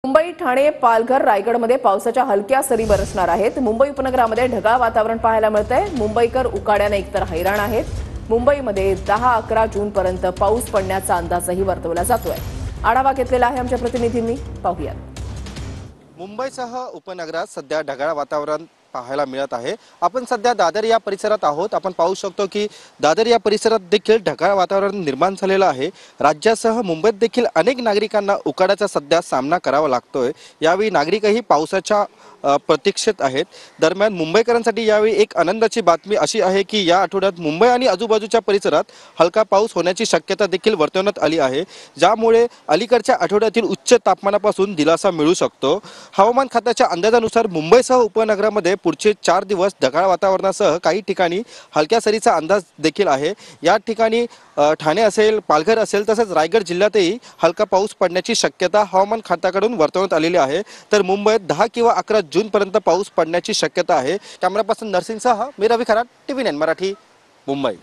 मुंबई, ठाणे, पालघर, रायगडमध्ये पावसाच्या हलक्या सरी बरसणार आहेत। मुंबई उपनगरामध्ये ढगाळ वातावरण पाहायला मिळतंय। मुंबईकर उकाड्याने एकतर हैराण आहेत। मुंबईमध्ये 10-11 जूनपर्यंत पाऊस पडण्याचा अंदाजही वर्तवला जातोय। आढावा घेतलेला आहे आमच्या प्रतिनिधींनी, पाहूयात। मुंबईसह उपनगरात सध्या ढगाळ वातावरण पाहायला मिळत आहे। आपण सध्या दादर या परिसरात आहोत। आपण पाहू शकतो की दादर या परिसरात देखील ढगाळ वातावरण निर्माण झालेलं आहे। राज्यासह मुंबईत देखील अनेक नागरिकांना उकाड्याचा सध्या सामना करावा लागतोय। यावेळी नागरिकही पावसाच्या प्रतीक्षेत आहेत। दरम्यान मुंबईकरांसाठी यावेळी एक आनंदाची बातमी अशी आहे की या आठवड्यात मुंबई आणि आजूबाजूच्या परिसरात हलका पाऊस होण्याची शक्यता देखील वर्तवण्यात आली आहे, ज्यामुळे अलीकडच्या आठवड्यातील उच्च तापमानापासून दिलासा मिळू शकतो। हवामान खात्याच्या अंदाजानुसार मुंबईसह उपनगरामध्ये पुढचे 4 दिवस ढगाळ वातावरणासह काही ठिकाणी हलक्या सरीचा अंदाज देखील आहे। या ठिकाणी ठाणे असेल, पालघर असेल, तसेच रायगड जिल्ह्यातही हलका पाऊस पडण्याची शक्यता हवामान खात्याकडून वर्तवण्यात आलेली आहे। तर मुंबईत 10 किंवा 11 जूनपर्यंत पाऊस पडण्याची शक्यता आहे। कॅमेरा पर्सन नरसिंहसह मी रवी खरात, TV9 मराठी, मुंबई।